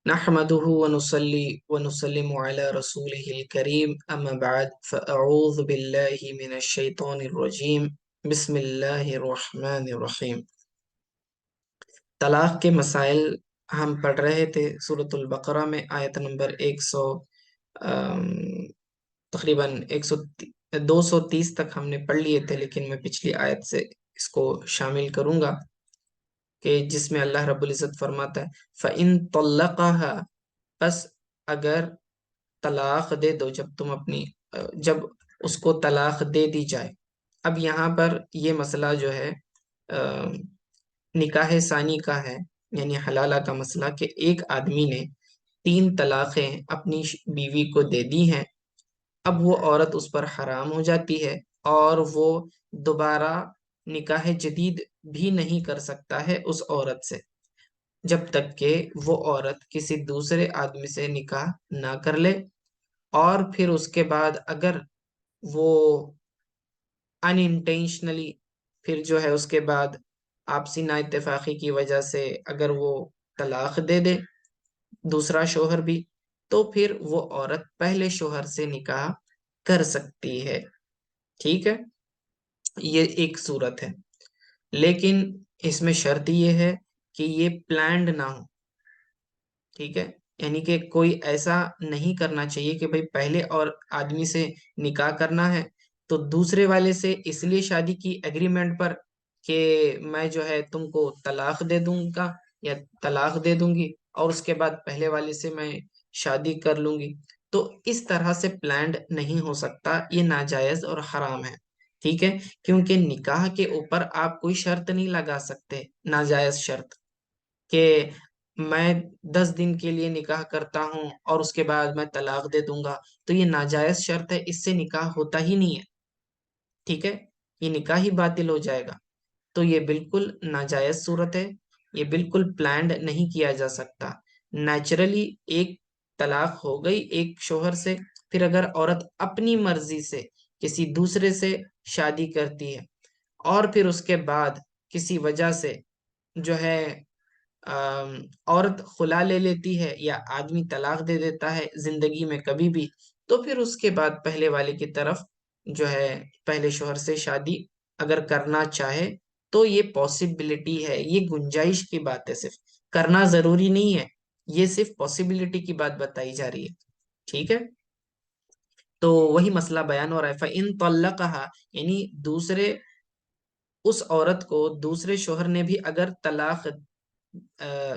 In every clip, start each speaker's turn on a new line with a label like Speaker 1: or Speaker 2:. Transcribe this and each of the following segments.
Speaker 1: نحمده ونصلي ونسلم على رسوله الكريم أما بعد فأعوذ بالله من الشيطان الرجيم بسم الله الرحمن الرحيم۔ طلاق کے مسائل ہم پڑھ رہے تھے سورۃ البقرہ میں آیت نمبر 100 تقریباً 230 تک ہم نے پڑھ لیے تھے، لیکن میں پچھلی آیت سے اس کو شامل کروں گا کہ جس میں اللہ رب العزت فرماتا ہے فَإِن طَلَّقَهَا، پس اگر طلاق دے دو، جب اس کو طلاق دے دی جائے۔ اب یہاں پر یہ مسئلہ جو ہے نکاح ثانی کا ہے، یعنی حلالہ کا مسئلہ، کہ ایک آدمی نے 3 طلاقیں اپنی بیوی کو دے دی ہیں۔ اب وہ عورت اس پر حرام ہو جاتی ہے اور وہ دوبارہ نکاح جدید بھی نہیں کر سکتا ہے اس عورت سے، جب تک کہ وہ عورت کسی دوسرے آدمی سے نکاح نہ کر لے، اور پھر اس کے بعد اگر وہ ان انٹینشنلی پھر جو ہے اس کے بعد آپسی نا اتفاقی کی وجہ سے اگر وہ طلاق دے دے دوسرا شوہر بھی، تو پھر وہ عورت پہلے شوہر سے نکاح کر سکتی ہے۔ ٹھیک ہے، یہ ایک صورت ہے، لیکن اس میں شرط یہ ہے کہ یہ پلانڈ نہ ہو۔ ٹھیک ہے، یعنی کہ کوئی ایسا نہیں کرنا چاہیے کہ بھئی پہلے اور آدمی سے نکاح کرنا ہے تو دوسرے والے سے اس لیے شادی کی ایگریمنٹ پر کہ میں جو ہے تم کو طلاق دے دوں گا یا طلاق دے دوں گی، اور اس کے بعد پہلے والے سے میں شادی کر لوں گی۔ تو اس طرح سے پلانڈ نہیں ہو سکتا، یہ ناجائز اور حرام ہے۔ ٹھیک ہے، کیونکہ نکاح کے اوپر آپ کوئی شرط نہیں لگا سکتے، ناجائز شرط، کہ میں 10 دن کے لیے نکاح کرتا ہوں اور اس کے بعد میں طلاق دے دوں گا، تو یہ ناجائز شرط ہے، اس سے نکاح ہوتا ہی نہیں ہے۔ ٹھیک ہے، یہ نکاح ہی باطل ہو جائے گا۔ تو یہ بالکل ناجائز صورت ہے، یہ بالکل پلانڈ نہیں کیا جا سکتا۔ نیچرلی ایک طلاق ہو گئی ایک شوہر سے، پھر اگر عورت اپنی مرضی سے کسی دوسرے سے شادی کرتی ہے اور پھر اس کے بعد کسی وجہ سے جو ہے عورت خلا لے لیتی ہے یا آدمی طلاق دے دیتا ہے زندگی میں کبھی بھی، تو پھر اس کے بعد پہلے والے کی طرف جو ہے پہلے شوہر سے شادی اگر کرنا چاہے تو یہ پاسبلٹی ہے، یہ گنجائش کی بات ہے، صرف کرنا ضروری نہیں ہے، یہ صرف پاسبلٹی کی بات بتائی جا رہی ہے۔ ٹھیک ہے، تو وہی مسئلہ بیان ہو رہا ہے فَإِن طَلَّقَهَا، یعنی اس عورت کو دوسرے شوہر نے بھی اگر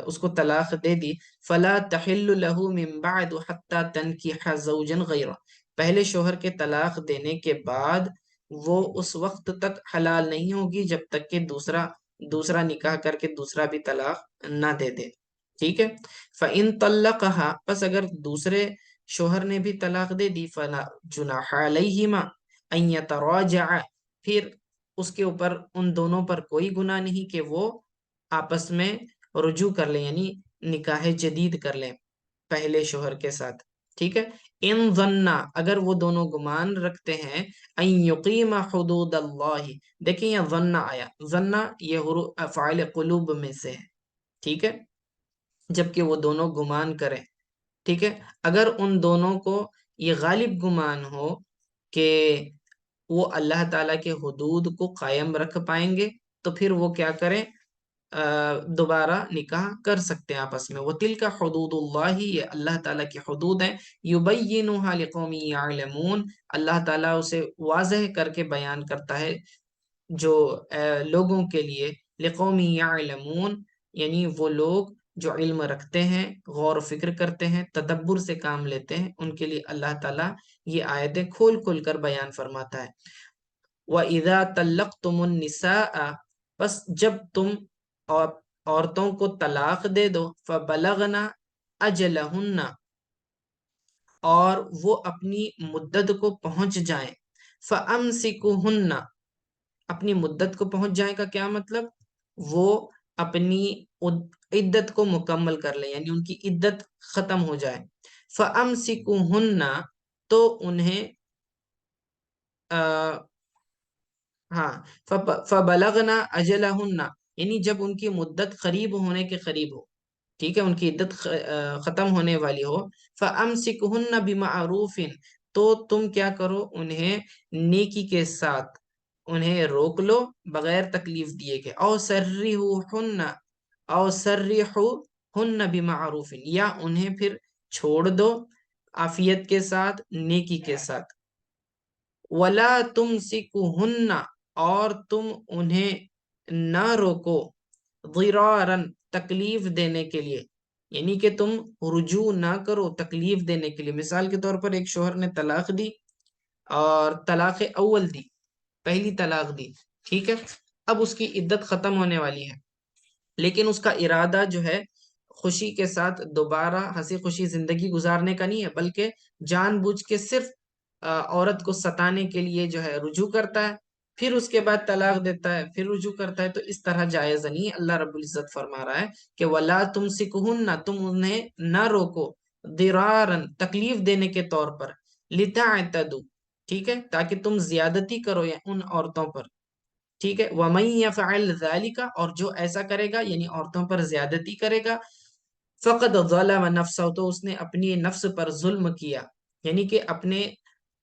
Speaker 1: اس کو طلاق دے دی، فلا تحل له من بعد حتى تنكح زوجا غيره، پہلے شوہر کے طلاق دینے کے بعد وہ اس وقت تک حلال نہیں ہوگی جب تک کہ دوسرا نکاح کر کے دوسرا بھی طلاق نہ دے دے۔ ٹھیک ہے، فَإِن طَلَّقَهَا، پس اگر دوسرے شوہر نے بھی طلاق دے دی، فلا جناح علیہما ان یتراجعا، پھر اس کے اوپر ان دونوں پر کوئی گناہ نہیں کہ وہ آپس میں رجوع کر لیں، یعنی نکاح جدید کر لیں پہلے شوہر کے ساتھ۔ ٹھیک ہے، ان ظنّا، اگر وہ دونوں گمان رکھتے ہیں، ان یقیم حدود اللہ، دیکھیں یہ ظنّا آیا، ظنّا یہ افعال قلوب میں سے ہے۔ ٹھیک ہے، جبکہ وہ دونوں گمان کریں۔ ٹھیک ہے، اگر ان دونوں کو یہ غالب گمان ہو کہ وہ اللہ تعالیٰ کے حدود کو قائم رکھ پائیں گے، تو پھر وہ کیا کریں، دوبارہ نکاح کر سکتے ہیں آپس میں۔ وَتِلْكَ حُدُودُ اللَّهِ، یہ اللہ تعالیٰ کی حدود ہیں، يُبَيِّنُهَا لِقَوْمٍ يَعْلَمُونَ، اللہ تعالیٰ اسے واضح کر کے بیان کرتا ہے جو لوگوں کے لیے، لِقَوْمٍ يَعْلَمُونَ، یعنی وہ لوگ جو علم رکھتے ہیں، غور و فکر کرتے ہیں، تدبر سے کام لیتے ہیں، ان کے لیے اللہ تعالیٰ یہ آیتیں کھول کھول کر بیان فرماتا ہے۔ وَإِذَا طَلَّقْتُمُ النِّسَاءَ، بس جب تم عورتوں کو طلاق دے دو، فَبَلَغْنَ أَجَلَهُنَّ، اور وہ اپنی مدت کو پہنچ جائیں، فَأَمْسِكُوهُنَّ، اپنی مدت کو پہنچ جائیں کا کیا مطلب، وہ اپنی عدت کو مکمل کر لیں، یعنی ان کی عدت ختم ہو جائے۔ فَأَمْسِكُوهُنَّ، تو انہیں ہاں، فَبَلَغْنَ أَجَلَهُنَّ، یعنی جب ان کی مدت قریب ہونے کے قریب ہو، ٹھیک ہے، ان کی عدت ختم ہونے والی ہو، فَأَمْسِكْهُنَّ بِمَعْرُوفٍ، تو تم کیا کرو، انہیں نیکی کے ساتھ انہیں روک لو بغیر تکلیف دیے کے، او سرحوہن بمعروف، یا انہیں پھر چھوڑ دو عافیت کے ساتھ، نیکی کے ساتھ، ولا تمسکوہن، اور تم انہیں نہ روکو، ضرارن، تکلیف دینے کے لیے، یعنی کہ تم رجوع نہ کرو تکلیف دینے کے لیے۔ مثال کے طور پر ایک شوہر نے طلاق دی اور طلاق اول دی، پہلی طلاق دی، ٹھیک ہے، اب اس کی عدت ختم ہونے والی ہے، لیکن اس کا ارادہ جو ہے خوشی کے ساتھ دوبارہ ہنسی خوشی زندگی گزارنے کا نہیں ہے، بلکہ جان بوجھ کے صرف عورت کو ستانے کے لیے جو ہے رجوع کرتا ہے، پھر اس کے بعد طلاق دیتا ہے، پھر رجوع کرتا ہے، تو اس طرح جائز نہیں۔ اللہ رب العزت فرما رہا ہے کہ وَلَا تُمْسِكُهُنَّ، تم انہیں نہ روکو، ضِرَارًا، تکلیف دینے کے طور پر، لِتَعْتَدُوا، ٹھیک ہے، تاکہ تم زیادتی کرو یا ان عورتوں پر، ٹھیک ہے، وَمَن يَفْعَلْ ذَلِكَ، اور جو ایسا کرے گا یعنی عورتوں پر زیادتی کرے گا، فقد ظلم نفسه، تو اس نے اپنی نفس پر ظلم کیا، یعنی کہ اپنے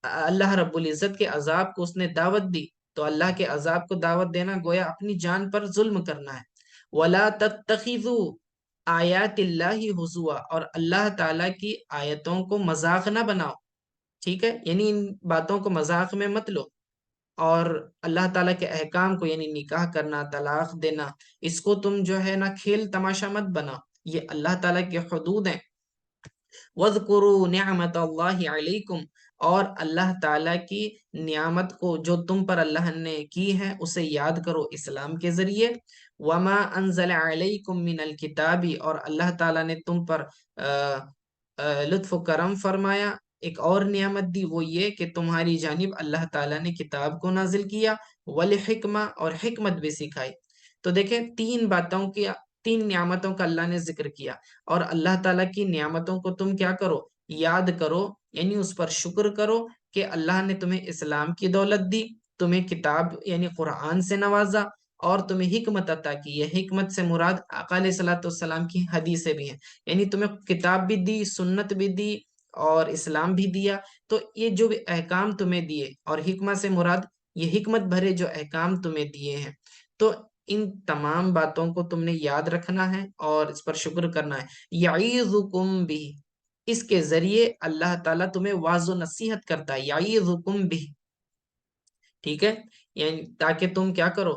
Speaker 1: اللہ رب العزت کے عذاب کو اس نے دعوت دی، تو اللہ کے عذاب کو دعوت دینا گویا اپنی جان پر ظلم کرنا ہے۔ وَلَا تَتَّخِذُوا آیات اللہ ہزوا، اور اللہ تعالیٰ کی آیتوں کو مذاق نہ بناؤ، ٹھیک ہے، یعنی ان باتوں کو مذاق میں مت لو، اور اللہ تعالیٰ کے احکام کو یعنی نکاح کرنا، طلاق دینا، اس کو تم جو ہے نا کھیل تماشا مت بنا، یہ اللہ تعالیٰ کے حدود ہیں۔ وَاذْكُرُوا نِعْمَةَ اللَّهِ عَلَيْكُمْ، اور اللہ تعالیٰ کی نعمت کو جو تم پر اللہ نے کی ہے اسے یاد کرو اسلام کے ذریعے۔ وَمَا أَنزَلَ عَلَيْكُمْ مِنَ الْكِتَابِ، اور اللہ تعالیٰ نے تم پر لطف و کرم فرمایا، ایک اور نعمت دی، وہ یہ کہ تمہاری جانب اللہ تعالیٰ نے کتاب کو نازل کیا، وَالْحِکْمَةَ، اور حکمت بھی سکھائی۔ تو دیکھیں تین نعمتوں کا اللہ نے ذکر کیا، اور اللہ تعالیٰ کی نعمتوں کو تم کیا کرو، یاد کرو، یعنی اس پر شکر کرو کہ اللہ نے تمہیں اسلام کی دولت دی، تمہیں کتاب یعنی قرآن سے نوازا، اور تمہیں حکمت عطا کی۔ یہ حکمت سے مراد آقا علیہ الصلوۃ والسلام کی حدیثیں بھی ہیں، یعنی تمہیں کتاب بھی دی، سنت بھی دی، اور اسلام بھی دیا۔ تو یہ جو بھی احکام تمہیں دیے، اور حکمت سے مراد یہ حکمت بھرے جو احکام تمہیں دیے ہیں، تو ان تمام باتوں کو تم نے یاد رکھنا ہے اور اس پر شکر کرنا ہے۔ یعیظکم بھی، اس کے ذریعے اللہ تعالیٰ تمہیں واعظ و نصیحت کرتا ہے، یعیظکم بھی، ٹھیک ہے، یعنی تاکہ تم کیا کرو،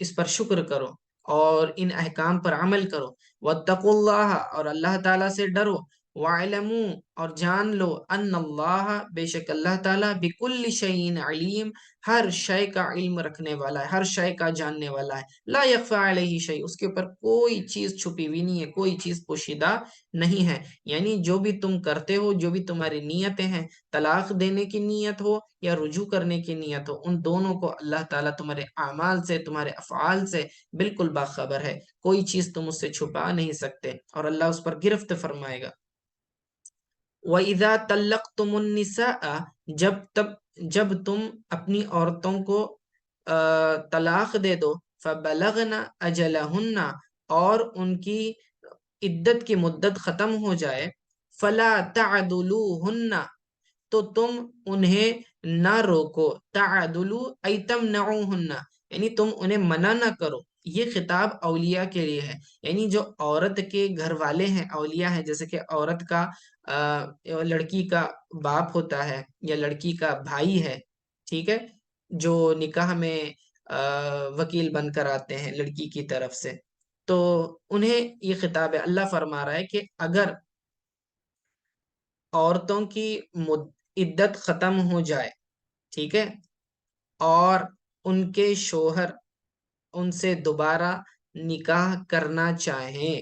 Speaker 1: اس پر شکر کرو اور ان احکام پر عمل کرو۔ واتقوا اللہ، اور اللہ تعالیٰ سے ڈرو۔ وَاعْلَمُوا، اور جان لو، ان اللہ، بے شک اللہ تعالیٰ، بِكُلِّ شَيْءٍ علیم، ہر شے کا علم رکھنے والا ہے، ہر شے کا جاننے والا ہے۔ لا يخفى علیہ شیء، اس کے اوپر کوئی چیز چھپی ہوئی نہیں ہے، کوئی چیز پوشیدہ نہیں ہے، یعنی جو بھی تم کرتے ہو، جو بھی تمہاری نیتیں ہیں، طلاق دینے کی نیت ہو یا رجوع کرنے کی نیت ہو، ان دونوں کو اللہ تعالیٰ تمہارے اعمال سے، تمہارے افعال سے بالکل باخبر ہے، کوئی چیز تم اس سے چھپا نہیں سکتے، اور اللہ اس پر گرفت فرمائے گا۔ وَإِذَا طَلَّقْتُمُ النِّسَاءَ، جب تم اپنی عورتوں کو طلاق دے دو، فَبَلَغْنَ أَجَلَهُنَّ، اور ان کی عدت کی مدت ختم ہو جائے، فَلَا تَعْدُلُوهُنَّ، تو تم انہیں نہ روکو، تعدلو ای تمنعوہن، یعنی تم انہیں منع نہ کرو۔ یہ خطاب اولیاء کے لیے ہے، یعنی جو عورت کے گھر والے ہیں، اولیاء ہیں، جیسے کہ عورت کا لڑکی کا باپ ہوتا ہے یا لڑکی کا بھائی ہے، ٹھیک ہے، جو نکاح میں وکیل بن کر آتے ہیں لڑکی کی طرف سے، تو انہیں یہ خطاب ہے۔ اللہ فرما رہا ہے کہ اگر عورتوں کی عدت ختم ہو جائے، ٹھیک ہے، اور ان کے شوہر ان سے دوبارہ نکاح کرنا چاہیں،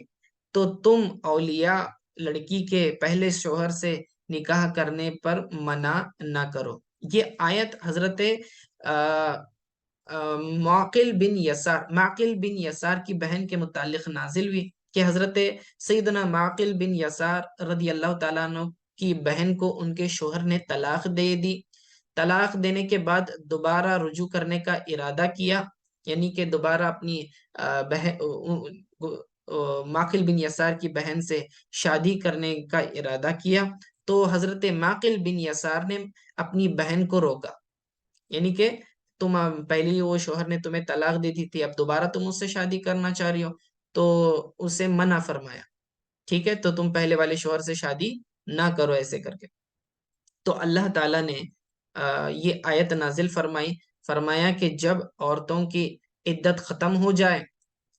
Speaker 1: تو تم اولیاء لڑکی کے پہلے شوہر سے نکاح کرنے پر منع نہ کرو۔ یہ آیت حضرت معقل بن یسار کی بہن کے متعلق نازل ہوئی، کہ حضرت سیدنا معقل بن یسار رضی اللہ تعالیٰ عنہ کی بہن کو ان کے شوہر نے طلاق دے دی۔ طلاق دینے کے بعد دوبارہ رجوع کرنے کا ارادہ کیا، یعنی کہ دوبارہ اپنی معقل بن یسار کی بہن سے شادی کرنے کا ارادہ کیا، تو حضرت معقل بن یسار نے اپنی بہن کو روکا، یعنی کہ تم پہلی وہ شوہر نے تمہیں طلاق دے دی تھی، اب دوبارہ تم اس سے شادی کرنا چاہ رہی ہو، تو اسے منع فرمایا، ٹھیک ہے، تو تم پہلے والے شوہر سے شادی نہ کرو ایسے کر کے۔ تو اللہ تعالیٰ نے یہ آیت نازل فرمائی، فرمایا کہ جب عورتوں کی عدت ختم ہو جائے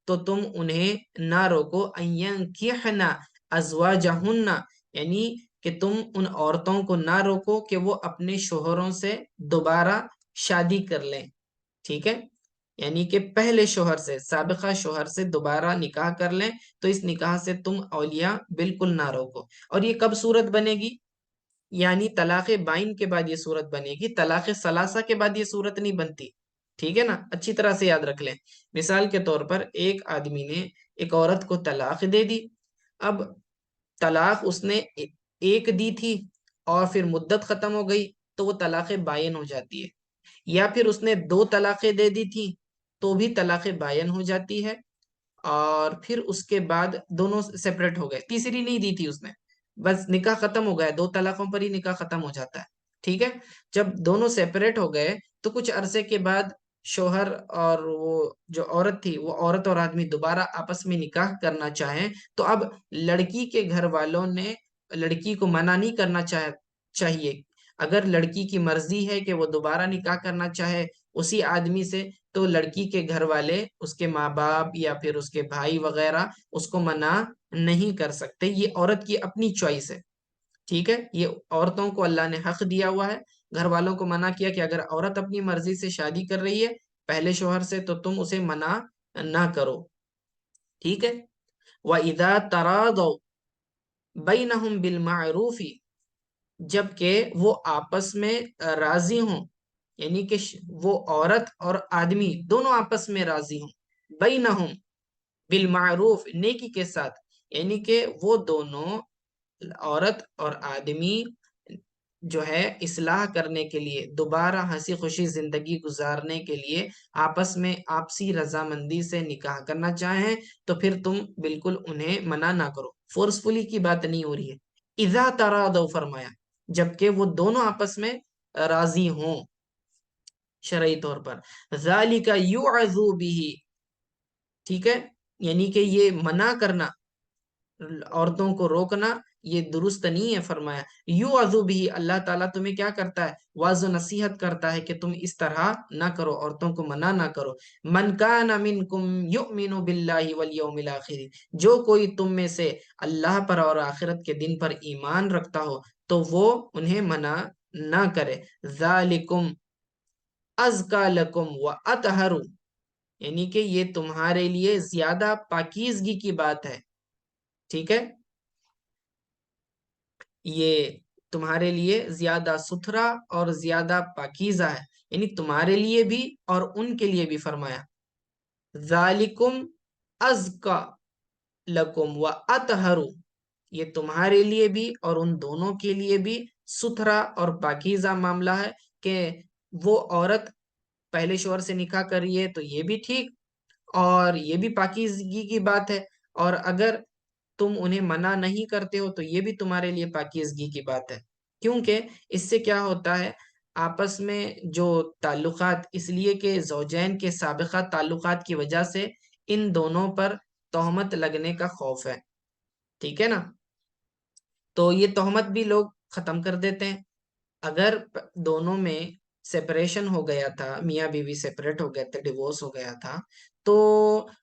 Speaker 1: تو تم انہیں نہ روکو، اَيَنْكِحْنَ أَزْوَاجَهُنَّ، یعنی کہ تم ان عورتوں کو نہ روکو کہ وہ اپنے شوہروں سے دوبارہ شادی کر لیں، ٹھیک ہے، یعنی کہ پہلے شوہر سے، سابقہ شوہر سے دوبارہ نکاح کر لیں، تو اس نکاح سے تم اولیاء بالکل نہ روکو۔ اور یہ کب صورت بنے گی؟ یعنی طلاق بائن کے بعد یہ صورت بنے گی، طلاق ثلاثہ کے بعد یہ صورت نہیں بنتی، ٹھیک ہے نا، اچھی طرح سے یاد رکھ لیں۔ مثال کے طور پر ایک آدمی نے ایک عورت کو طلاق دے دی، اب طلاق اس نے ایک دی تھی اور پھر مدت ختم ہو گئی تو وہ طلاق بائن ہو جاتی ہے، یا پھر اس نے دو طلاقیں دے دی تھی تو بھی طلاق بائن ہو جاتی ہے، اور پھر اس کے بعد دونوں سیپریٹ ہو گئے، تیسری نہیں دی تھی اس نے، بس نکاح ختم ہو گیا، دو طلاقوں پر ہی نکاح ختم ہو جاتا ہے، ٹھیک ہے۔ جب دونوں سیپریٹ ہو گئے تو کچھ عرصے کے بعد شوہر اور وہ جو عورت تھی، وہ عورت اور آدمی دوبارہ آپس میں نکاح کرنا چاہیں تو اب لڑکی کے گھر والوں نے لڑکی کو منع نہیں کرنا چاہیے، اگر لڑکی کی مرضی ہے کہ وہ دوبارہ نکاح کرنا چاہے اسی آدمی سے، تو لڑکی کے گھر والے، اس کے ماں باپ یا پھر اس کے بھائی وغیرہ اس کو منع نہیں کر سکتے، یہ عورت کی اپنی چوائس ہے، ٹھیک ہے، یہ عورتوں کو اللہ نے حق دیا ہوا ہے، گھر والوں کو منع کیا کہ اگر عورت اپنی مرضی سے شادی کر رہی ہے پہلے شوہر سے تو تم اسے منع نہ کرو، ٹھیک ہے۔ وَإِذَا تَرَاضَوْا بَيْنَهُمْ بِالْمَعْرُوفِ، جبکہ وہ آپس میں راضی ہوں، یعنی کہ وہ عورت اور آدمی دونوں آپس میں راضی ہوں، بینہم بالمعروف، نیکی کے ساتھ، یعنی کہ وہ دونوں عورت اور آدمی جو ہے اصلاح کرنے کے لیے، دوبارہ ہنسی خوشی زندگی گزارنے کے لیے آپس میں آپسی رضامندی سے نکاح کرنا چاہیں تو پھر تم بالکل انہیں منع نہ کرو، فورسفلی کی بات نہیں ہو رہی ہے، اذا ترادو فرمایا، جبکہ وہ دونوں آپس میں راضی ہوں شرعی طور پر، ذالک یعظ بہ، ٹھیک ہے، یعنی کہ یہ منع کرنا، عورتوں کو روکنا یہ درست نہیں ہے، فرمایا یعظ بہ، اللہ تعالیٰ تمہیں کیا کرتا ہے، واضح و نصیحت کرتا ہے کہ تم اس طرح نہ کرو، عورتوں کو منع نہ کرو، من کان منکم یؤمن باللہ والیوم الاخر، جو کوئی تم میں سے اللہ پر اور آخرت کے دن پر ایمان رکھتا ہو تو وہ انہیں منع نہ کرے، ذالکم ازکا لکم واطہر، یعنی کہ یہ تمہارے لیے زیادہ پاکیزگی کی بات ہے، ٹھیک ہے، یہ تمہارے لیے زیادہ ستھرا اور زیادہ پاکیزہ ہے، یعنی تمہارے لیے بھی اور ان کے لیے بھی، فرمایا ذالکم ازکا لکم واطہر، یہ تمہارے لیے بھی اور ان دونوں کے لیے بھی ستھرا اور پاکیزہ معاملہ ہے کہ وہ عورت پہلے شوہر سے نکاح کر رہی ہے تو یہ بھی ٹھیک اور یہ بھی پاکیزگی کی بات ہے، اور اگر تم انہیں منع نہیں کرتے ہو تو یہ بھی تمہارے لیے پاکیزگی کی بات ہے، کیونکہ اس سے کیا ہوتا ہے، آپس میں جو تعلقات، اس لیے کہ زوجین کے سابقہ تعلقات کی وجہ سے ان دونوں پر تہمت لگنے کا خوف ہے، ٹھیک ہے نا، تو یہ تہمت بھی لوگ ختم کر دیتے ہیں، اگر دونوں میں سیپریشن ہو گیا تھا، میاں بیوی سیپریٹ ہو گئے تھے، ڈیورس ہو گیا تھا، تو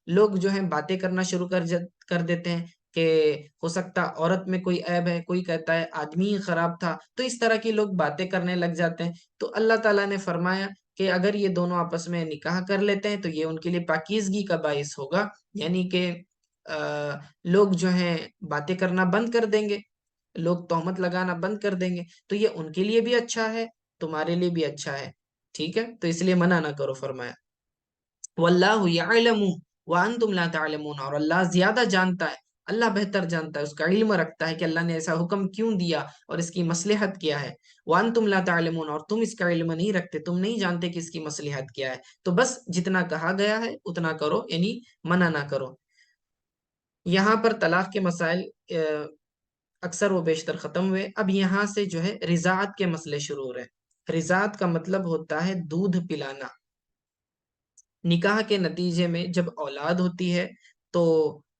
Speaker 1: لوگ جو ہیں باتیں کرنا شروع کر دیتے ہیں کہ ہو سکتا عورت میں کوئی عیب ہے، کوئی کہتا ہے آدمی ہی خراب تھا، تو اس طرح کی لوگ باتیں کرنے لگ جاتے ہیں، تو اللہ تعالیٰ نے فرمایا کہ اگر یہ دونوں آپس میں نکاح کر لیتے ہیں تو یہ ان کے لیے پاکیزگی کا باعث ہوگا، یعنی کہ لوگ جو ہیں باتیں کرنا بند کر دیں گے، لوگ تہمت لگانا بند کر دیں گے، تو یہ ان کے لیے بھی اچھا ہے، تمہارے لیے بھی اچھا ہے، ٹھیک ہے، تو اس لیے منع نہ کرو، فرمایا واللہ یعلم وانتم لا تعلمون، اور اللہ زیادہ جانتا ہے، اللہ بہتر جانتا ہے، اس کا علم رکھتا ہے کہ اللہ نے ایسا حکم کیوں دیا اور اس کی مصلحت کیا ہے، وانتم لا تعلمون، اور تم اس کا علم نہیں رکھتے، تم نہیں جانتے کہ اس کی مصلحت کیا ہے، تو بس جتنا کہا گیا ہے اتنا کرو، یعنی منع نہ کرو۔ یہاں پر طلاق کے مسائل اکثر و بیشتر ختم ہوئے. اب یہاں سے جو ہے رضاعت کے مسئلے شروع ہو رہے ہیں. رضاعت کا مطلب ہوتا ہے دودھ پلانا. نکاح کے نتیجے میں جب اولاد ہوتی ہے تو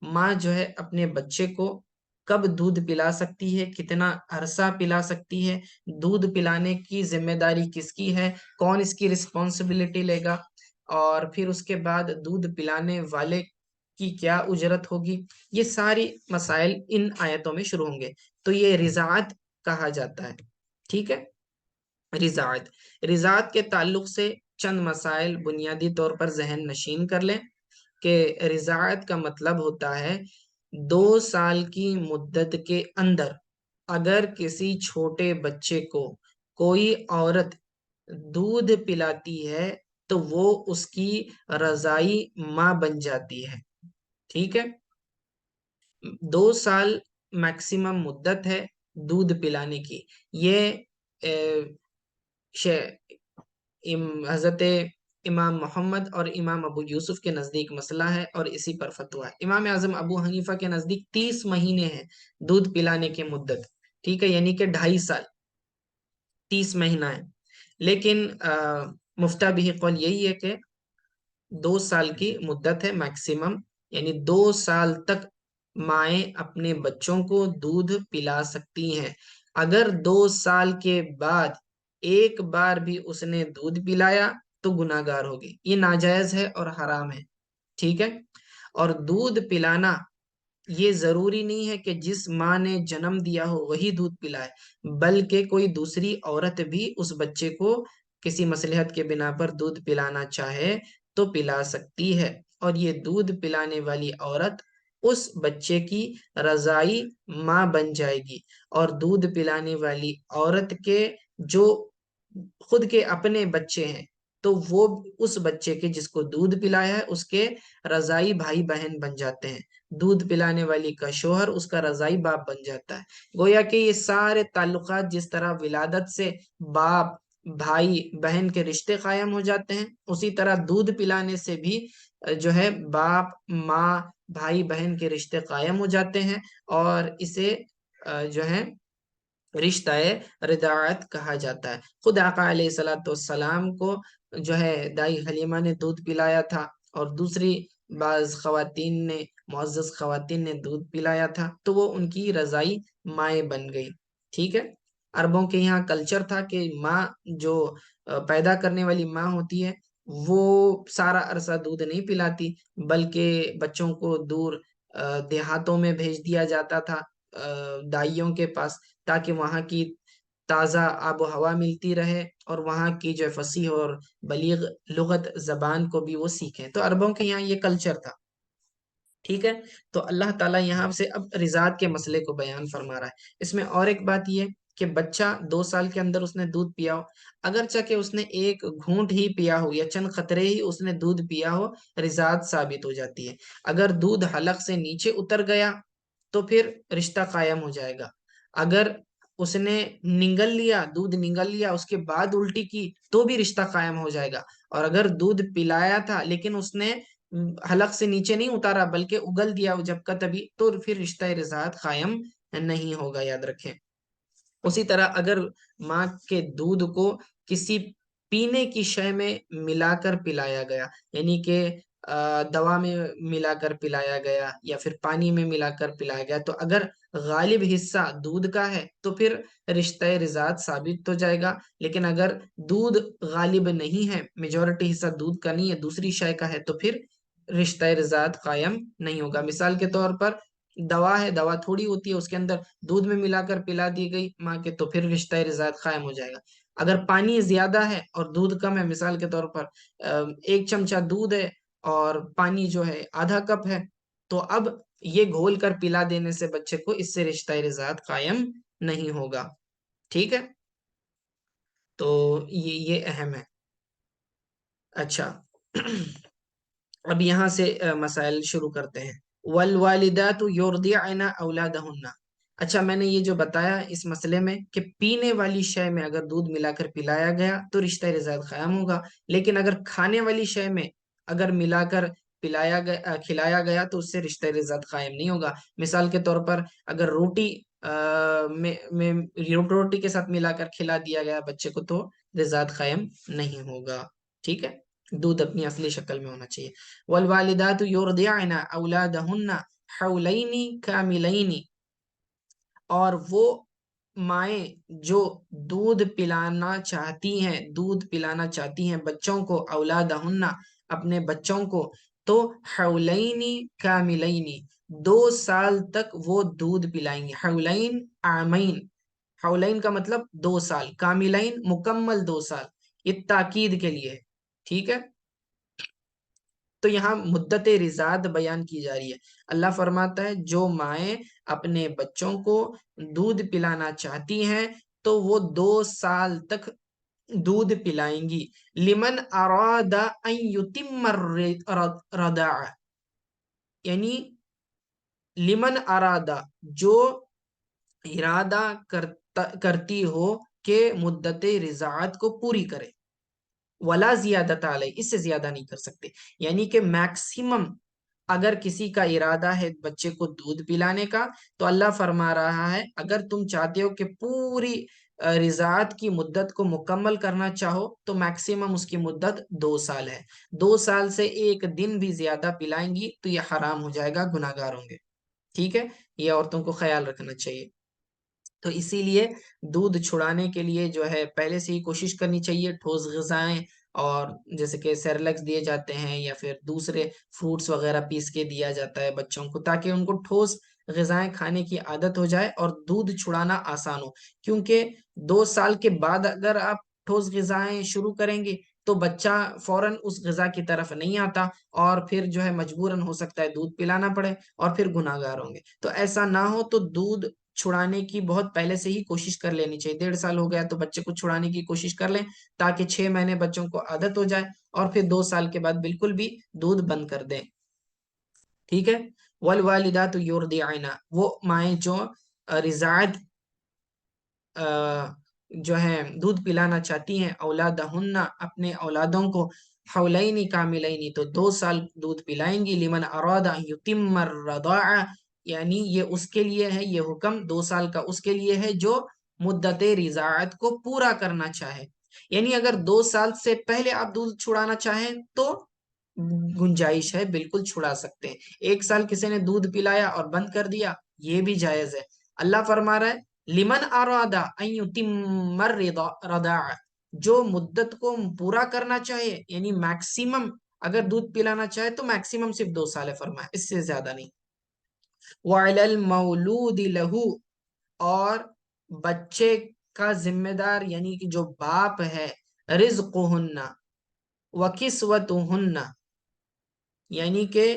Speaker 1: ماں جو ہے اپنے بچے کو کب دودھ پلا سکتی ہے، کتنا عرصہ پلا سکتی ہے، دودھ پلانے کی ذمہ داری کس کی ہے، کون اس کی رسپانسبلٹی لے گا، اور پھر اس کے بعد دودھ پلانے والے کی کیا اجرت ہوگی، یہ ساری مسائل ان آیتوں میں شروع ہوں گے. تو یہ رضاعت کہا جاتا ہے. ٹھیک ہے. رضاعت رضاعت کے تعلق سے چند مسائل بنیادی طور پر ذہن نشین کر لیں کہ رضاعت کا مطلب ہوتا ہے 2 سال کی مدت کے اندر اگر کسی چھوٹے بچے کو کوئی عورت دودھ پلاتی ہے تو وہ اس کی رضائی ماں بن جاتی ہے. ٹھیک ہے. 2 سال میکسیمم مدت ہے دودھ پلانے کی. یہ حضرت امام محمد اور امام ابو یوسف کے نزدیک مسئلہ ہے اور اسی پر فتویٰ ہے. امام اعظم ابو حنیفہ کے نزدیک 30 مہینے ہیں دودھ پلانے کی مدت. ٹھیک ہے. یعنی کہ 2.5 سال 30 مہینہ ہے. لیکن مفتہ بھی قول یہی ہے کہ 2 سال کی مدت ہے میکسیمم، یعنی 2 سال تک مائیں اپنے بچوں کو دودھ پلا سکتی ہیں. اگر 2 سال کے بعد ایک بار بھی اس نے دودھ پلایا تو گناہگار ہوگی. یہ ناجائز ہے اور حرام ہے. ٹھیک ہے. اور دودھ پلانا یہ ضروری نہیں ہے کہ جس ماں نے جنم دیا ہو وہی دودھ پلائے، بلکہ کوئی دوسری عورت بھی اس بچے کو کسی مصلحت کے بنا پر دودھ پلانا چاہے تو پلا سکتی ہے. اور یہ دودھ پلانے والی عورت اس بچے کی رضائی ماں بن جائے گی. اور دودھ پلانے والی عورت کے جو خود کے اپنے بچے ہیں تو وہ اس بچے کے جس کو دودھ پلایا ہے اس کے رضائی بھائی بہن بن جاتے ہیں. دودھ پلانے والی کا شوہر اس کا رضائی باپ بن جاتا ہے. گویا کہ یہ سارے تعلقات جس طرح ولادت سے باپ بھائی بہن کے رشتے قائم ہو جاتے ہیں، اسی طرح دودھ پلانے سے بھی جو ہے باپ ماں بھائی بہن کے رشتے قائم ہو جاتے ہیں. اور اسے جو ہے رشتہ رضاعت کہا جاتا ہے. خود آقا علیہ السلام کو جو ہے دائی حلیمہ نے دودھ پلایا تھا، اور دوسری بعض خواتین نے معزز خواتین نے دودھ پلایا تھا، تو وہ ان کی رضائی مائیں بن گئی. ٹھیک ہے. عربوں کے یہاں کلچر تھا کہ ماں جو پیدا کرنے والی ماں ہوتی ہے وہ سارا عرصہ دودھ نہیں پلاتی، بلکہ بچوں کو دور دیہاتوں میں بھیج دیا جاتا تھا دائیوں کے پاس، تاکہ وہاں کی تازہ آب و ہوا ملتی رہے اور وہاں کی جو فصیح اور بلیغ لغت زبان کو بھی وہ سیکھیں. تو عربوں کے یہاں یہ کلچر تھا. ٹھیک ہے. تو اللہ تعالیٰ یہاں سے اب رضاعت کے مسئلے کو بیان فرما رہا ہے. اس میں اور ایک بات یہ کہ بچہ 2 سال کے اندر اس نے دودھ پیا ہو، اگرچہ کہ اس نے ایک گھونٹ ہی پیا ہو یا چند قطرے ہی اس نے دودھ پیا ہو، رضاعت ثابت ہو جاتی ہے. اگر دودھ حلق سے نیچے اتر گیا تو پھر رشتہ قائم ہو جائے گا. اگر اس نے نگل لیا، دودھ نگل لیا، اس کے بعد الٹی کی تو بھی رشتہ قائم ہو جائے گا. اور اگر دودھ پلایا تھا لیکن اس نے حلق سے نیچے نہیں اتارا بلکہ اگل دیا جب کا تبھی، تو پھر رشتہ رضاعت قائم نہیں ہوگا. یاد رکھیں. اسی طرح اگر ماں کے دودھ کو کسی پینے کی شے میں ملا کر پلایا گیا، یعنی کہ دوا میں ملا کر پلایا گیا یا پھر پانی میں ملا کر پلایا گیا، تو اگر غالب حصہ دودھ کا ہے تو پھر رشتہ رضاعت ثابت ہو جائے گا. لیکن اگر دودھ غالب نہیں ہے، میجورٹی حصہ دودھ کا نہیں ہے، دوسری شے کا ہے، تو پھر رشتہ رضاعت قائم نہیں ہوگا. مثال کے طور پر دوا ہے، دوا تھوڑی ہوتی ہے، اس کے اندر دودھ میں ملا کر پلا دی گئی ماں کے تو پھر رشتہ رضاعت قائم ہو جائے گا. اگر پانی زیادہ ہے اور دودھ کم ہے، مثال کے طور پر 1 چمچہ دودھ ہے اور پانی جو ہے آدھا کپ ہے، تو اب یہ گھول کر پلا دینے سے بچے کو اس سے رشتہ رضاعت قائم نہیں ہوگا. ٹھیک ہے. تو یہ اہم ہے. اچھا. اب یہاں سے مسائل شروع کرتے ہیں. والوالدات یرضعن اولادہن. اچھا، میں نے یہ جو بتایا اس مسئلے میں کہ پینے والی شے میں اگر دودھ ملا کر پلایا گیا تو رشتہ رضاعت قائم ہوگا، لیکن اگر کھانے والی شے میں اگر ملا کر کھلایا گیا تو اس سے رشتہ رضاعت قائم نہیں ہوگا۔ مثال کے طور پر اگر روٹی میں روٹی کے ساتھ ملا کر کھلا دیا گیا بچے کو تو رضاعت قائم نہیں ہوگا، ٹھیک ہے۔ دودھ اپنی اصلی شکل میں ہونا چاہیے۔ والوالدات یرضعن اولادہن حولین کاملین، اور وہ مائیں جو دودھ پلانا چاہتی ہیں بچوں کو، اولادہن اپنے بچوں کو، تو حولین کاملین 2 سال تک وہ دودھ پلائیں گے۔ حولین عامین، حولین کا مطلب 2 سال، کاملین مکمل 2 سال، یہ تاکید کے لیے، ٹھیک ہے۔ تو یہاں مدت رضاعت بیان کی جا رہی ہے۔ اللہ فرماتا ہے جو مائیں اپنے بچوں کو دودھ پلانا چاہتی ہیں تو وہ 2 سال تک دودھ پلائیں گی۔ لمن اراد ان یتم الرضاع، یعنی لمن ارادہ، جو ارادہ کرتی ہو کہ مدت رضاعت کو پوری کرے، ولا زیادت علیہ، اس سے زیادہ نہیں کر سکتے، یعنی کہ میکسیمم اگر کسی کا ارادہ ہے بچے کو دودھ پلانے کا تو اللہ فرما رہا ہے اگر تم چاہتے ہو کہ پوری رضاعت کی مدت کو مکمل کرنا چاہو تو میکسیمم اس کی مدت 2 سال ہے۔ 2 سال سے 1 دن بھی زیادہ پلائیں گی تو یہ حرام ہو جائے گا، گناہ گار ہوں گے، ٹھیک ہے۔ یہ عورتوں کو خیال رکھنا چاہیے۔ تو اسی لیے دودھ چھڑانے کے لیے جو ہے پہلے سے ہی کوشش کرنی چاہیے ٹھوس غذائیں، اور جیسے کہ سیرلیکس دیے جاتے ہیں یا پھر دوسرے فروٹس وغیرہ پیس کے دیا جاتا ہے بچوں کو، تاکہ ان کو ٹھوس غذائیں کھانے کی عادت ہو جائے اور دودھ چھڑانا آسان ہو۔ کیونکہ 2 سال کے بعد اگر آپ ٹھوس غذائیں شروع کریں گے تو بچہ فوراً اس غذا کی طرف نہیں آتا، اور پھر جو ہے مجبوراً ہو سکتا ہے دودھ پلانا پڑے اور پھر گناہ گار ہوں گے۔ تو ایسا نہ ہو تو دودھ چھڑانے کی بہت پہلے سے ہی کوشش کر لینی چاہیے۔ 1.5 سال ہو گیا تو بچے کو چھڑانے کی کوشش کر لیں تاکہ 6 مہینے بچوں کو عادت ہو جائے، اور پھر 2 سال کے بعد بالکل بھی دودھ بند کر دیں، ٹھیک ہے۔ والوالدات یرضعن، وہ مائیں جو رضاعت جو ہے دودھ پلانا چاہتی ہیں، اولادہن اپنے اولادوں کو، حولین کاملین تو 2 سال دودھ پلائیں گی۔ لمن اراد ان یتم الرضاع، یعنی یہ اس کے لیے ہے، یہ حکم 2 سال کا اس کے لیے ہے جو مدت رضاعت کو پورا کرنا چاہے۔ یعنی اگر 2 سال سے پہلے آپ دودھ چھڑانا چاہیں تو گنجائش ہے، بالکل چھڑا سکتے ہیں۔ 1 سال کسی نے دودھ پلایا اور بند کر دیا، یہ بھی جائز ہے۔ اللہ فرما رہا ہے لمن ارادہ ان یتم الرضاع، جو مدت کو پورا کرنا چاہے، یعنی میکسیمم اگر دودھ پلانا چاہے تو میکسیمم صرف 2 سال ہے فرمایا، اس سے زیادہ نہیں۔ وعلی المولود لہ، اور بچے کا ذمہ دار یعنی کہ جو باپ ہے، رزقہن وکسوتہن، یعنی کہ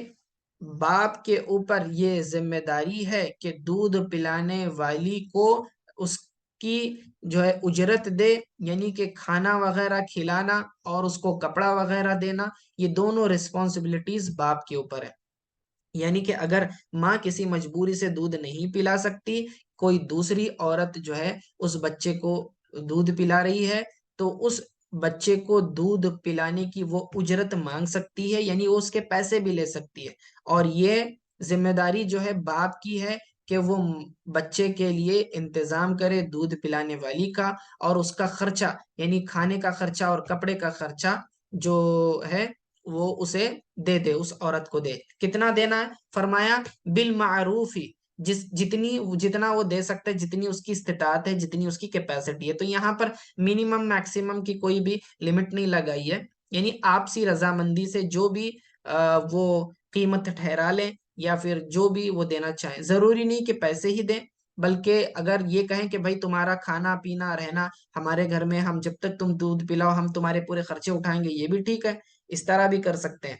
Speaker 1: باپ کے اوپر یہ ذمہ داری ہے کہ دودھ پلانے والی کو اس کی جو ہے اجرت دے، یعنی کہ کھانا وغیرہ کھلانا اور اس کو کپڑا وغیرہ دینا، یہ دونوں رسپانسبلٹیز باپ کے اوپر ہے۔ یعنی کہ اگر ماں کسی مجبوری سے دودھ نہیں پلا سکتی، کوئی دوسری عورت جو ہے اس بچے کو دودھ پلا رہی ہے، تو اس بچے کو دودھ پلانے کی وہ اجرت مانگ سکتی ہے، یعنی وہ اس کے پیسے بھی لے سکتی ہے، اور یہ ذمہ داری جو ہے باپ کی ہے کہ وہ بچے کے لیے انتظام کرے دودھ پلانے والی کا، اور اس کا خرچہ یعنی کھانے کا خرچہ اور کپڑے کا خرچہ جو ہے وہ اسے دے دے، اس عورت کو دے۔ کتنا دینا ہے؟ فرمایا بالمعروف، جتنا وہ دے سکتا ہے، جتنی اس کی استطاعت ہے، جتنی اس کی کیپیسٹی ہے۔ تو یہاں پر منیمم میکسیمم کی کوئی بھی لمٹ نہیں لگائی ہے، یعنی آپسی رضامندی سے جو بھی وہ قیمت ٹھہرا لیں یا پھر جو بھی وہ دینا چاہیں، ضروری نہیں کہ پیسے ہی دیں، بلکہ اگر یہ کہیں کہ بھائی تمہارا کھانا پینا رہنا ہمارے گھر میں، ہم جب تک تم دودھ پلاؤ ہم تمہارے پورے خرچے اٹھائیں گے، یہ بھی ٹھیک ہے، اس طرح بھی کر سکتے ہیں،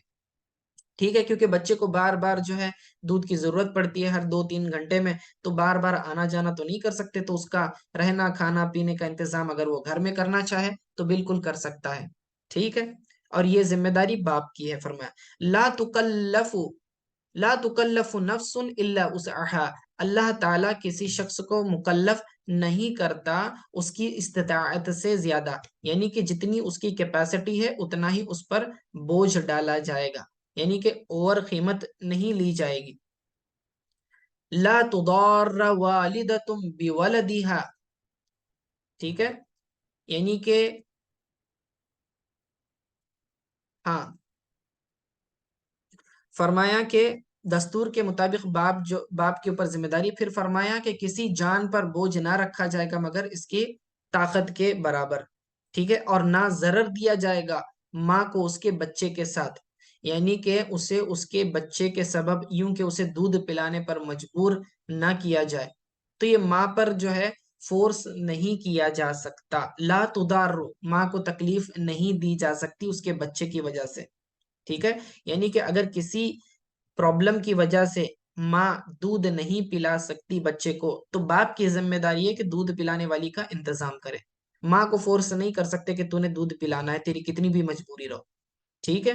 Speaker 1: ٹھیک ہے۔ کیونکہ بچے کو بار بار جو ہے دودھ کی ضرورت پڑتی ہے ہر 2-3 گھنٹے میں، تو بار بار آنا جانا تو نہیں کر سکتے، تو اس کا رہنا کھانا پینے کا انتظام اگر وہ گھر میں کرنا چاہے تو بالکل کر سکتا ہے، ٹھیک ہے۔ اور یہ ذمہ داری باپ کی ہے، فرمایا لا تکلف نفس الا وسعها، اللہ تعالیٰ کسی شخص کو مکلف نہیں کرتا اس کی استطاعت سے زیادہ، یعنی کہ جتنی اس کی کیپیسٹی ہے اتنا ہی اس پر بوجھ ڈالا جائے گا، یعنی کہ اوور قیمت نہیں لی جائے گی. لا تضار والدۃ بولدها. ٹھیک ہے، یعنی کہ ہاں، فرمایا کہ دستور کے مطابق باپ کے اوپر ذمہ داری. پھر فرمایا کہ کسی جان پر بوجھ نہ رکھا جائے گا مگر اس کی طاقت کے برابر. ٹھیک ہے، اور نہ ضرر دیا جائے گا ماں کو اس کے بچے کے ساتھ، یعنی کہ اسے اس کے بچے کے سبب یوں کہ اسے دودھ پلانے پر مجبور نہ کیا جائے. تو یہ ماں پر جو ہے فورس نہیں کیا جا سکتا. لا تدار، ماں کو تکلیف نہیں دی جا سکتی اس کے بچے کی وجہ سے. ٹھیک ہے، یعنی کہ اگر کسی پرابلم کی وجہ سے ماں دودھ نہیں پلا سکتی بچے کو تو باپ کی ذمہ داری ہے کہ دودھ پلانے والی کا انتظام کرے. ماں کو فورس نہیں کر سکتے کہ تو نے دودھ پلانا ہے، تیری کتنی بھی مجبوری رہو. ٹھیک ہے،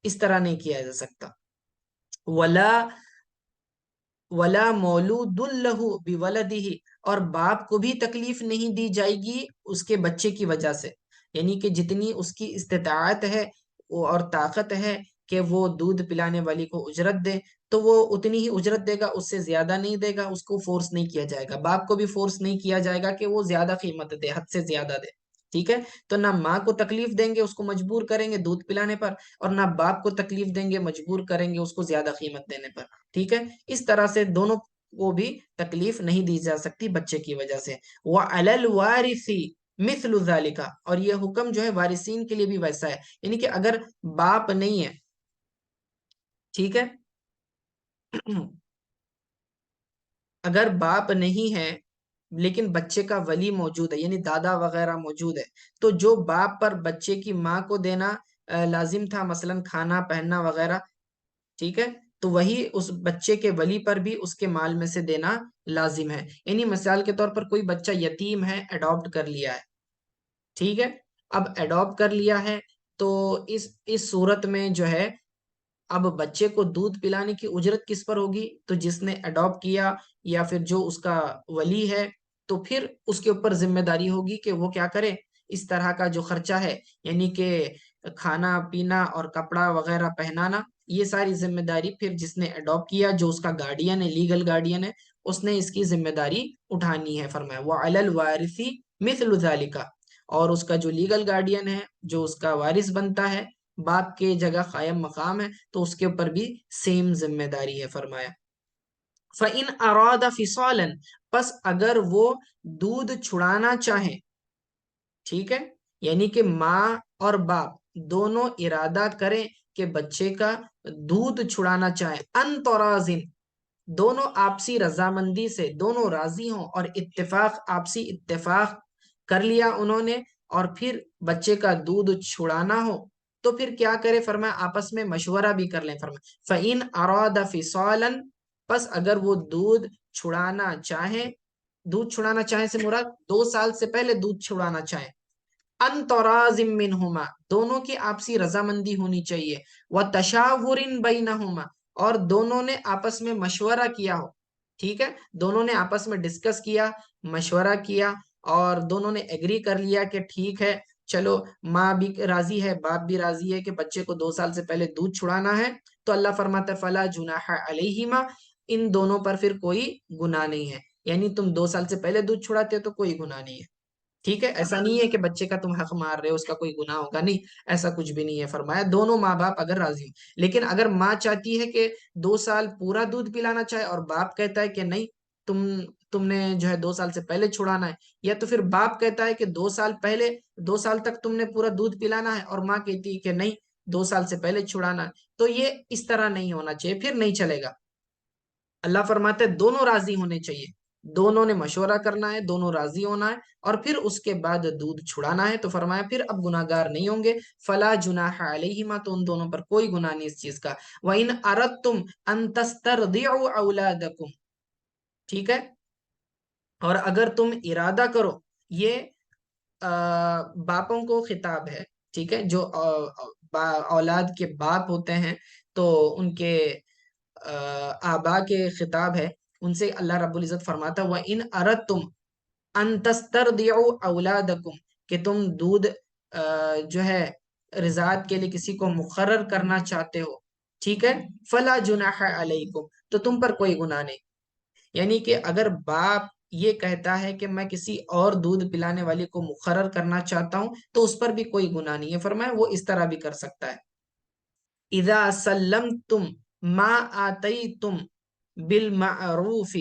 Speaker 1: اس طرح نہیں کیا جا سکتا. ولا ولا مولود لہ بولدہ، اور باپ کو بھی تکلیف نہیں دی جائے گی اس کے بچے کی وجہ سے. یعنی کہ جتنی اس کی استطاعت ہے اور طاقت ہے کہ وہ دودھ پلانے والی کو اجرت دے تو وہ اتنی ہی اجرت دے گا، اس سے زیادہ نہیں دے گا. اس کو فورس نہیں کیا جائے گا. باپ کو بھی فورس نہیں کیا جائے گا کہ وہ زیادہ قیمت دے، حد سے زیادہ دے. ٹھیک ہے، تو نہ ماں کو تکلیف دیں گے اس کو مجبور کریں گے دودھ پلانے پر، اور نہ باپ کو تکلیف دیں گے مجبور کریں گے اس کو زیادہ قیمت دینے پر. ٹھیک ہے، اس طرح سے دونوں کو بھی تکلیف نہیں دی جا سکتی بچے کی وجہ سے. وَعَلَى الْوَارِثِ مِثْلُ ذَلِكَ، اور یہ حکم جو ہے وارثین کے لیے بھی ویسا ہے. یعنی کہ اگر باپ نہیں ہے، ٹھیک ہے، اگر باپ نہیں ہے لیکن بچے کا ولی موجود ہے، یعنی دادا وغیرہ موجود ہے، تو جو باپ پر بچے کی ماں کو دینا لازم تھا، مثلا کھانا پہننا وغیرہ، ٹھیک ہے، تو وہی اس بچے کے ولی پر بھی اس کے مال میں سے دینا لازم ہے. یعنی مثال کے طور پر کوئی بچہ یتیم ہے، اڈاپٹ کر لیا ہے. ٹھیک ہے، اب اڈاپٹ کر لیا ہے تو اس صورت میں جو ہے اب بچے کو دودھ پلانے کی اجرت کس پر ہوگی؟ تو جس نے اڈاپٹ کیا یا پھر جو اس کا ولی ہے، تو پھر اس کے اوپر ذمہ داری ہوگی کہ وہ کیا کرے، اس طرح کا جو خرچہ ہے، یعنی کہ کھانا پینا اور کپڑا وغیرہ پہنانا، یہ ساری ذمہ داری پھر جس نے اڈاپٹ کیا، جو اس کا گارڈین ہے، لیگل گارڈین ہے، اس نے اس کی ذمہ داری اٹھانی ہے. فرمایا وَعَلَى الْوَارِثِ مِثْلُ ذَلِكَ، اور اس کا جو لیگل گارڈین ہے، جو اس کا وارث بنتا ہے، باپ کے جگہ قائم مقام ہے، تو اس کے اوپر بھی سیم ذمہ داری ہے. فرمایا فَإِنْ أَرَادَ فِصَالًا، پس اگر وہ دودھ چھڑانا چاہیں، ٹھیک ہے، یعنی کہ ماں اور باپ دونوں ارادہ کریں کہ بچے کا دودھ چھڑانا چاہیں، ان ترازن، دونوں آپسی رضامندی سے دونوں راضی ہوں اور آپسی اتفاق کر لیا انہوں نے، اور پھر بچے کا دودھ چھڑانا ہو تو پھر کیا کرے؟ فرمایا آپس میں مشورہ بھی کر لیں. فرمایا فَإِنْ أَرَادَ فِصَالًا، پس اگر وہ چھڑانا چاہیں دودھ چھڑانا چاہیں سے مراد 2 سال سے پہلے دودھ چھڑانا چاہیں، ان ترازم منہما، دونوں کی آپسی رضامندی ہونی چاہیے، وتشاور بینہما، اور دونوں نے آپس میں مشورہ کیا ہو. ٹھیک ہے، دونوں نے آپس میں ڈسکس کیا، مشورہ کیا، اور دونوں نے ایگری کر لیا کہ ٹھیک ہے چلو، ماں بھی راضی ہے باپ بھی راضی ہے کہ بچے کو 2 سال سے پہلے دودھ چھڑانا ہے، تو اللہ فرماتا ہے فلا جناح علیہما، ان دونوں پر پھر کوئی گناہ نہیں ہے. یعنی تم 2 سال سے پہلے دودھ چھڑاتے ہو تو کوئی گناہ نہیں ہے. ٹھیک ہے، ایسا نہیں ہے کہ بچے کا تم حق مار رہے ہو اس کا کوئی گناہ ہوگا، نہیں، ایسا کچھ بھی نہیں ہے. فرمایا دونوں ماں باپ اگر راضی ہوں. لیکن اگر ماں چاہتی ہے کہ 2 سال پورا دودھ پلانا چاہے اور باپ کہتا ہے کہ نہیں، تم تم نے جو ہے 2 سال سے پہلے چھڑانا ہے، یا تو پھر باپ کہتا ہے کہ 2 سال پہلے 2 سال تک تم نے پورا دودھ پلانا ہے، اور ماں کہتی ہے کہ نہیں 2 سال سے پہلے چھڑانا ہے، تو یہ اس طرح نہیں ہونا چاہیے، پھر نہیں چلے گا. اللہ فرماتے ہیں دونوں راضی ہونے چاہیے، دونوں نے مشورہ کرنا ہے، دونوں راضی ہونا ہے، اور پھر اس کے بعد دودھ چھڑانا ہے. تو فرمایا پھر اب گناہگار نہیں ہوں گے. فلا جناح علیہما، تو ان دونوں پر کوئی گناہ نہیں اس چیز کا. وَإِنْ أَرَدْتُمْ أَن تَسْتَرْضِعُوا أَوْلَادَكُمْ، ٹھیک ہے، اور اگر تم ارادہ کرو، یہ باپوں کو خطاب ہے، ٹھیک ہے، جو اولاد کے باپ ہوتے ہیں تو ان کے آبا کے خطاب ہے، ان سے اللہ رب العزت فرماتا ہے وَإِنْ أَرَدْتُمْ أَن تَسْتَرْضِعُوا أَوْلَادَكُمْ، کہ تم دودھ جو ہے رضاعت کے لیے کسی کو مقرر کرنا چاہتے ہو، ٹھیک ہے، فلا جناح علیکم، تو تم پر کوئی گناہ نہیں. یعنی کہ اگر باپ یہ کہتا ہے کہ میں کسی اور دودھ پلانے والی کو مقرر کرنا چاہتا ہوں تو اس پر بھی کوئی گناہ نہیں ہے. فرمایا وہ اس طرح بھی کر سکتا ہے. اذا سلمتم ما آتیتم بالمعروف.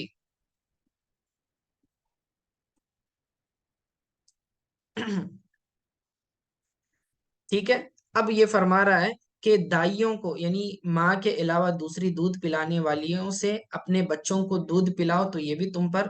Speaker 1: ٹھیک ہے، اب یہ فرما رہا ہے کہ دائیوں کو یعنی ماں کے علاوہ دوسری دودھ پلانے والیوں سے اپنے بچوں کو دودھ پلاؤ تو یہ بھی تم پر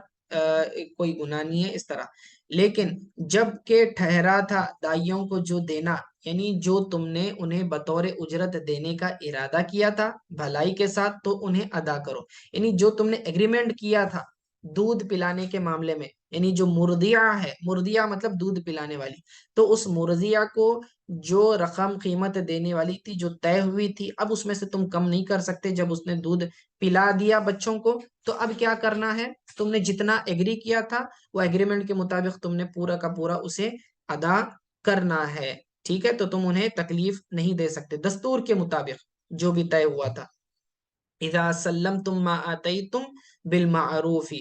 Speaker 1: کوئی گناہ نہیں ہے اس طرح. لیکن جب کہ ٹھہرا تھا دائیوں کو جو دینا، یعنی جو تم نے انہیں بطور اجرت دینے کا ارادہ کیا تھا بھلائی کے ساتھ تو انہیں ادا کرو. یعنی جو تم نے ایگریمنٹ کیا تھا دودھ پلانے کے معاملے میں، یعنی جو مرضیہ ہے، مرضیہ مطلب دودھ پلانے والی، تو اس مرضیہ کو جو رقم قیمت دینے والی تھی جو طے ہوئی تھی، اب اس میں سے تم کم نہیں کر سکتے. جب اس نے دودھ پلا دیا بچوں کو تو اب کیا کرنا ہے، تم نے جتنا ایگری کیا تھا وہ ایگریمنٹ کے مطابق تم نے پورا کا پورا اسے ادا کرنا ہے. ٹھیک ہے، تو تم انہیں تکلیف نہیں دے سکتے دستور کے مطابق جو بھی طے ہوا تھا. اذا سلمتم ما آتیتم بالمعروف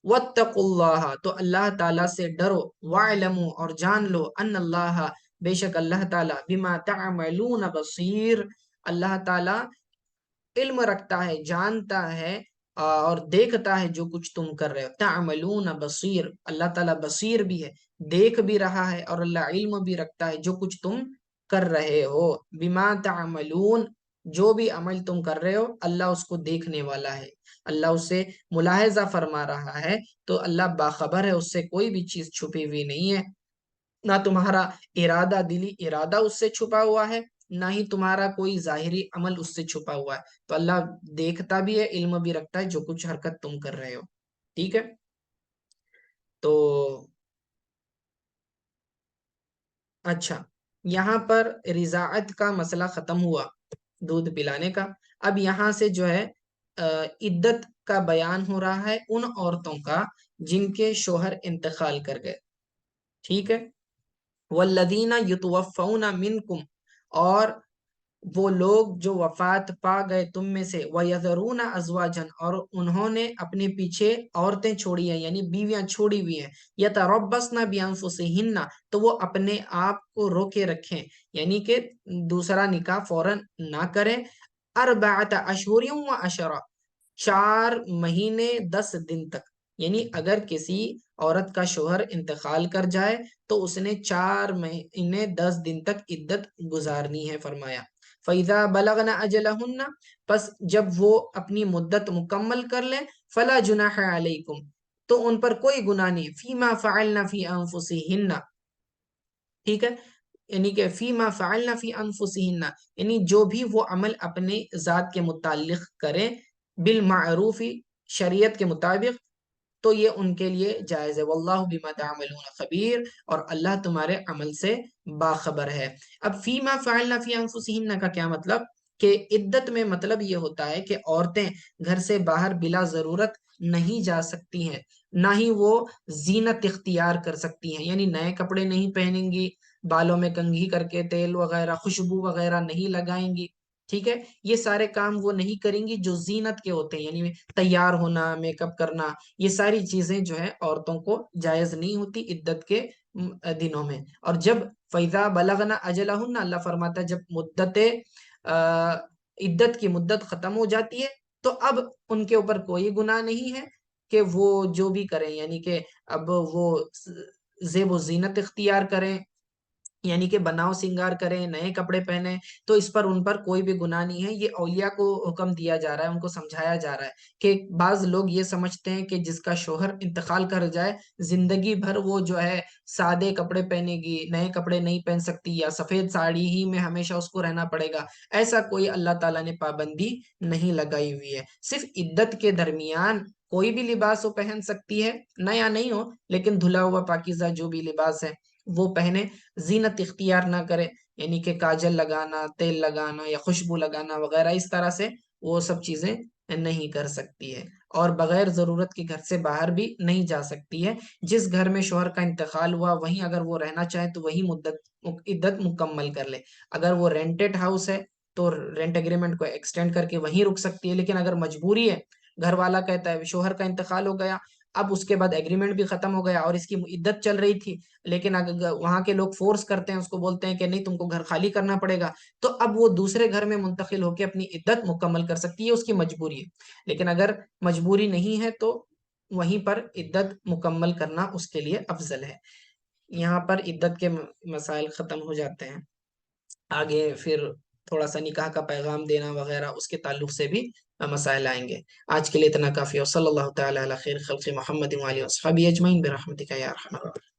Speaker 1: واتقوا اللہ، تو اللہ تعالیٰ سے ڈرو، وَاعْلَمُوا، اور جان لو، ان اللہ، بے شک اللہ تعالیٰ، بما تعملون بصیر، اللہ تعالیٰ علم رکھتا ہے، جانتا ہے اور دیکھتا ہے جو کچھ تم کر رہے ہو. تعملون بصیر، اللہ تعالیٰ بصیر بھی ہے، دیکھ بھی رہا ہے، اور اللہ علم بھی رکھتا ہے جو کچھ تم کر رہے ہو. بما تعملون، جو بھی عمل تم کر رہے ہو اللہ اس کو دیکھنے والا ہے، اللہ اسے ملاحظہ فرما رہا ہے. تو اللہ باخبر ہے، اس سے کوئی بھی چیز چھپی ہوئی نہیں ہے. نہ تمہارا ارادہ، دلی ارادہ اس سے چھپا ہوا ہے، نہ ہی تمہارا کوئی ظاہری عمل اس سے چھپا ہوا ہے. تو اللہ دیکھتا بھی ہے، علم بھی رکھتا ہے جو کچھ حرکت تم کر رہے ہو. ٹھیک ہے، تو اچھا، یہاں پر رضاعت کا مسئلہ ختم ہوا، دودھ پلانے کا. اب یہاں سے جو ہے عدت کا بیان ہو رہا ہے ان عورتوں کا جن کے شوہر انتقال کر گئے. ٹھیک ہے، والذین یتوفون منکم، اور وہ لوگ جو وفات پا گئے تم میں سے، وَيَذَرُونَ أَزْوَاجًا، اور انہوں نے اپنے پیچھے عورتیں چھوڑی ہیں یعنی بیویاں چھوڑی ہوئی ہیں. يَتَرَبَّصْنَ بِأَنفُسِهِنَّ، تو وہ اپنے آپ کو روکے رکھیں، یعنی کہ دوسرا نکاح فوراً نہ کریں. أَرْبَعَةَ أَشْهُرٍ وَعَشْرًا، 4 مہینے 10 دن تک. یعنی اگر کسی عورت کا شوہر انتقال کر جائے تو اس نے 4 مہینے 10 دن تک عدت گزارنی ہے. فرمایا فَإِذَا بَلَغْنَ أَجَلَهُنَّ، پس جب وہ اپنی مدت مکمل کر لیں، فَلَا جُنَاحَ عَلَيْكُمْ، تو ان پر کوئی گناہ نہیں، فِيمَا فَعَلْنَ فِي أَنفُسِهِنَّ. ٹھیک ہے، یعنی کہ فِيمَا فَعَلْنَ فِي أَنفُسِهِنَّ، یعنی جو بھی وہ عمل اپنے ذات کے متعلق کریں، بالمعروف، شریعت کے مطابق، تو یہ ان کے لیے جائز ہے. واللہ بما تعملون خبیر، اور اللہ تمہارے عمل سے باخبر ہے. اب فیما فعلنا فی انفسہن کا کیا مطلب، کہ عدت میں مطلب یہ ہوتا ہے کہ عورتیں گھر سے باہر بلا ضرورت نہیں جا سکتی ہیں، نہ ہی وہ زینت اختیار کر سکتی ہیں، یعنی نئے کپڑے نہیں پہنیں گی، بالوں میں کنگھی کر کے تیل وغیرہ خوشبو وغیرہ نہیں لگائیں گی. ٹھیک ہے، یہ سارے کام وہ نہیں کریں گی جو زینت کے ہوتے ہیں، یعنی تیار ہونا، میک اپ کرنا، یہ ساری چیزیں جو ہے عورتوں کو جائز نہیں ہوتی عدت کے دنوں میں. اور جب فیضا بلغنا اجلہن، اللہ فرماتا ہے جب عدت کی مدت ختم ہو جاتی ہے تو اب ان کے اوپر کوئی گناہ نہیں ہے کہ وہ جو بھی کریں، یعنی کہ اب وہ زیب و زینت اختیار کریں، یعنی کہ بناؤ سنگار کریں، نئے کپڑے پہنے، تو اس پر ان پر کوئی بھی گناہ نہیں ہے. یہ اولیاء کو حکم دیا جا رہا ہے، ان کو سمجھایا جا رہا ہے کہ بعض لوگ یہ سمجھتے ہیں کہ جس کا شوہر انتقال کر جائے زندگی بھر وہ جو ہے سادے کپڑے پہنے گی، نئے کپڑے نہیں پہن سکتی، یا سفید ساڑی ہی میں ہمیشہ اس کو رہنا پڑے گا. ایسا کوئی اللہ تعالیٰ نے پابندی نہیں لگائی ہوئی ہے. صرف عدت کے درمیان کوئی بھی لباس وہ پہن سکتی ہے، نیا نہیں ہو لیکن دھلا ہوا پاکیزہ جو بھی لباس ہے وہ پہنے، زینت اختیار نہ کرے، یعنی کہ کاجل لگانا، تیل لگانا یا خوشبو لگانا وغیرہ، اس طرح سے وہ سب چیزیں نہیں کر سکتی ہے. اور بغیر ضرورت کے گھر سے باہر بھی نہیں جا سکتی ہے. جس گھر میں شوہر کا انتقال ہوا وہیں اگر وہ رہنا چاہے تو وہی عدت مکمل کر لے. اگر وہ رینٹڈ ہاؤس ہے تو رینٹ اگریمنٹ کو ایکسٹینڈ کر کے وہیں رک سکتی ہے. لیکن اگر مجبوری ہے، گھر والا کہتا ہے، شوہر کا انتقال ہو گیا، اب اس کے بعد ایگریمنٹ بھی ختم ہو گیا اور اس کی عدت چل رہی تھی، لیکن اگر وہاں کے لوگ فورس کرتے ہیں، اس کو بولتے ہیں کہ نہیں تم کو گھر خالی کرنا پڑے گا، تو اب وہ دوسرے گھر میں منتقل ہو کے اپنی عدت مکمل کر سکتی ہے، اس کی مجبوری ہے. لیکن اگر مجبوری نہیں ہے تو وہیں پر عدت مکمل کرنا اس کے لیے افضل ہے. یہاں پر عدت کے مسائل ختم ہو جاتے ہیں. آگے پھر تھوڑا سا نکاح کا پیغام دینا وغیرہ اس کے تعلق سے بھی مسائل آئیں گے. آج کے لیے اتنا کافی ہے. صلی اللہ تعالی علی خیر خلق محمد وعلی اصحابہ اجمعین برحمتک یا ارحم الراحمین.